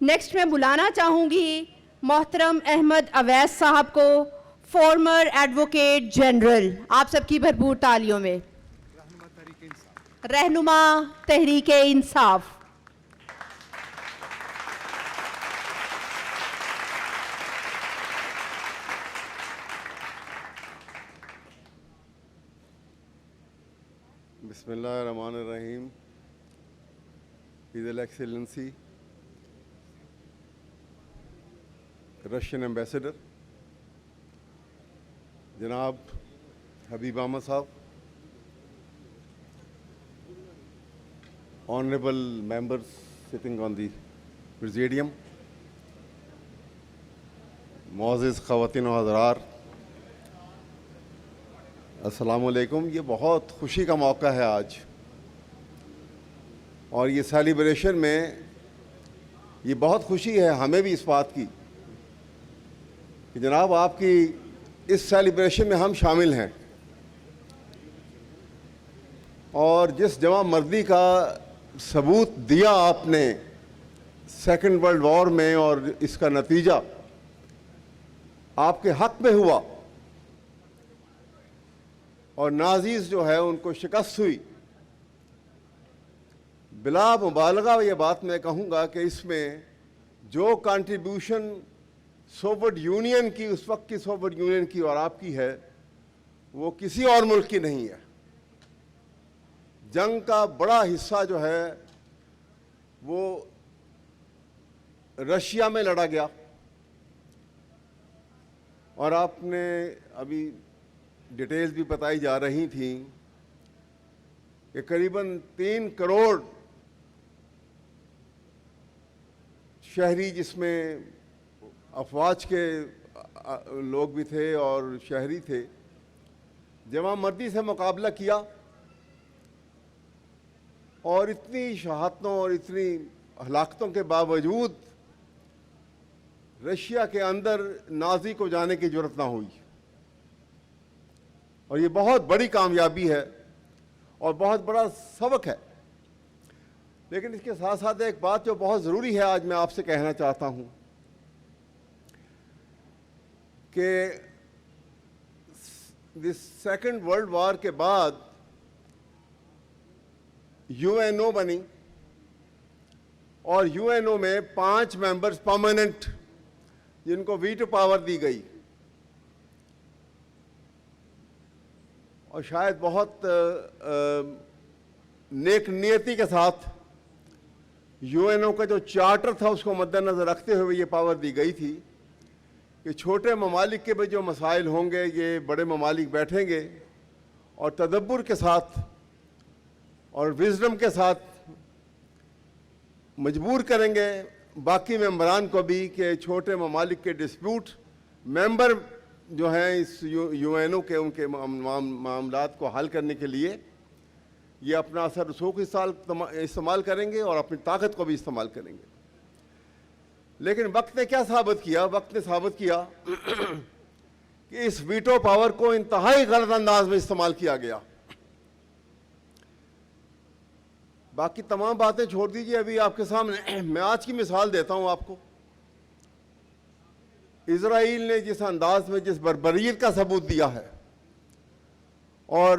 Next मैं बुलाना चाहूँगी मोहतरम अहमद अवैस साहब को, फॉर्मर एडवोकेट जनरल। आप सबकी भरपूर तालियों में। रहनुमा तहरीक इंसाफ। बिस्मिल्लाहिर्रहमानिर्रहीम। हिज एक्सेलेंसी रशियन एम्बेसडर जनाब हबीब अहमद साहब, honourable members sitting on the presidium, मोअज़्ज़िज़ ख़वातीन व हज़रात, अस्सलामुअलैकुम। ये बहुत खुशी का मौका है आज, और ये सेलिब्रेशन में ये बहुत खुशी है हमें भी इस बात की कि जनाब आपकी इस सेलिब्रेशन में हम शामिल हैं, और जिस जवां मर्दी का सबूत दिया आपने सेकेंड वर्ल्ड वॉर में, और इसका नतीजा आपके हक में हुआ और नाज़ीज़ जो है उनको शिकस्त हुई। बिला मुबालगा ये बात मैं कहूँगा कि इसमें जो कंट्रीब्यूशन सोवियत यूनियन की, उस वक्त की सोवियत यूनियन की और आपकी है, वो किसी और मुल्क की नहीं है। जंग का बड़ा हिस्सा जो है वो रशिया में लड़ा गया, और आपने अभी डिटेल्स भी बताई जा रही थी कि करीबन 3 करोड़ शहरी, जिसमें अफवाज के लोग भी थे और शहरी थे, जवां मर्दी से मुकाबला किया, और इतनी शहादतों और इतनी हलाकतों के बावजूद रशिया के अंदर नाजी को जाने की जरूरत ना हुई। और ये बहुत बड़ी कामयाबी है और बहुत बड़ा सबक है। लेकिन इसके साथ साथ एक बात जो बहुत ज़रूरी है आज मैं आपसे कहना चाहता हूँ कि दिस सेकेंड वर्ल्ड वॉर के बाद यूएनओ बनी, और यूएनओ में 5 मेंबर्स परमानेंट, जिनको वीटो पावर दी गई, और शायद बहुत नेक नियति के साथ यूएनओ का जो चार्टर था उसको मद्देनज़र रखते हुए ये पावर दी गई थी कि छोटे ममालिक के भी जो मसाइल होंगे ये बड़े ममालिक बैठेंगे और तदब्बुर के साथ और विजडम के साथ मजबूर करेंगे बाकी मेंबरान को भी कि छोटे ममालिक के डिस्प्यूट मेंबर जो हैं इस यूएनओ के, उनके मामलात को हल करने के लिए ये अपना असर रसूख इस्तेमाल करेंगे और अपनी ताकत को भी इस्तेमाल करेंगे। लेकिन वक्त ने क्या साबित किया? वक्त ने साबित किया कि इस वीटो पावर को इंतहाई गलत अंदाज में इस्तेमाल किया गया। बाकी तमाम बातें छोड़ दीजिए, अभी आपके सामने मैं आज की मिसाल देता हूं आपको। इजराइल ने जिस अंदाज में, जिस बर्बरियत का सबूत दिया है, और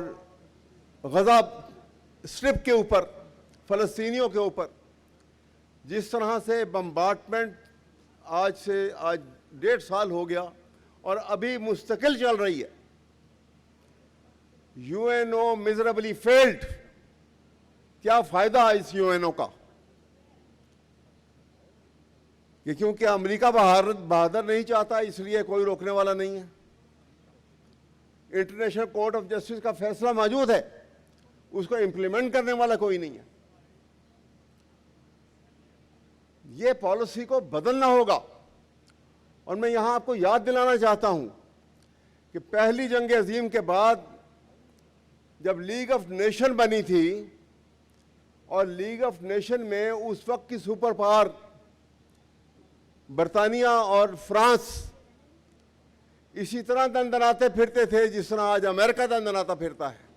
गजा स्ट्रिप के ऊपर फ़लस्तीनियों के ऊपर जिस तरह से बम्बार्डमेंट आज 1.5 साल हो गया और अभी मुस्तकिल चल रही है। UNO miserably failed. क्या फ़ायदा है इस यूएनओ का? कि क्योंकि अमेरिका बहादुर नहीं चाहता इसलिए कोई रोकने वाला नहीं है। इंटरनेशनल कोर्ट ऑफ जस्टिस का फैसला मौजूद है, उसको इंप्लीमेंट करने वाला कोई नहीं है। ये पॉलिसी को बदलना होगा। और मैं यहां आपको याद दिलाना चाहता हूं कि पहली जंग अजीम के बाद जब लीग ऑफ नेशन बनी थी, और लीग ऑफ नेशन में उस वक्त की सुपर पावर बरतानिया और फ्रांस इसी तरह दंदनाते फिरते थे जिस तरह आज अमेरिका दंदनाता फिरता है।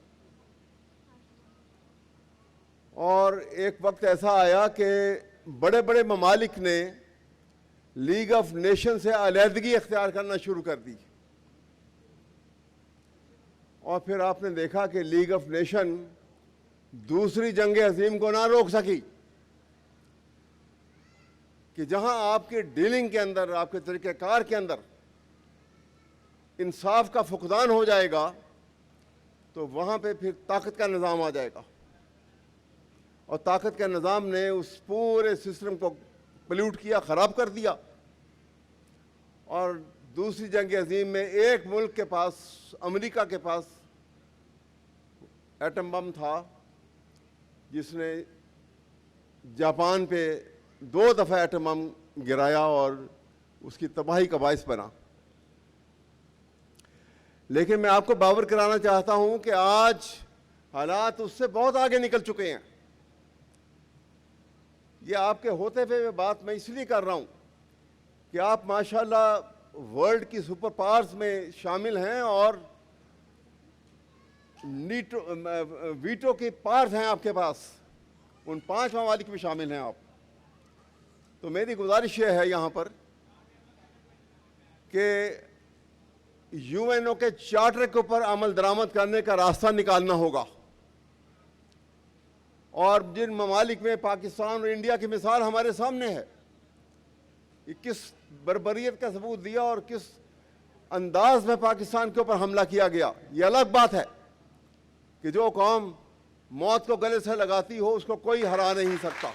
और एक वक्त ऐसा आया कि बड़े बड़े ममालिक ने लीग ऑफ नेशन से अलहदगी इख्तियार करना शुरू कर दी। और फिर आपने देखा कि लीग ऑफ नेशन दूसरी जंग अजीम को ना रोक सकी, कि जहां आपके डीलिंग के अंदर, आपके तरीक़ेकार के अंदर इंसाफ का फुकदान हो जाएगा तो वहां पे फिर ताकत का निज़ाम आ जाएगा। और ताकत के निज़ाम ने उस पूरे सिस्टम को पल्यूट किया, ख़राब कर दिया। और दूसरी जंग अजीम में एक मुल्क के पास, अमेरिका के पास एटम बम था जिसने जापान पे 2 दफ़ा एटम बम गिराया और उसकी तबाही का बायस बना। लेकिन मैं आपको बावर कराना चाहता हूं कि आज हालात उससे बहुत आगे निकल चुके हैं। ये आपके होते हुए बात मैं इसलिए कर रहा हूं कि आप माशाल्लाह वर्ल्ड की सुपर पावर्स में शामिल हैं और वीटो के पावर्स हैं आपके पास, उन 5 ममालिक में शामिल हैं आप। तो मेरी गुजारिश ये है यहाँ पर कि यूएनओ के चार्टर के ऊपर अमल दरामद करने का रास्ता निकालना होगा। और जिन ममालिक में पाकिस्तान और इंडिया की मिसाल हमारे सामने है, कि किस बर्बरियत का सबूत दिया और किस अंदाज में पाकिस्तान के ऊपर हमला किया गया। ये अलग बात है कि जो कौम मौत को गले से लगाती हो उसको कोई हरा नहीं सकता।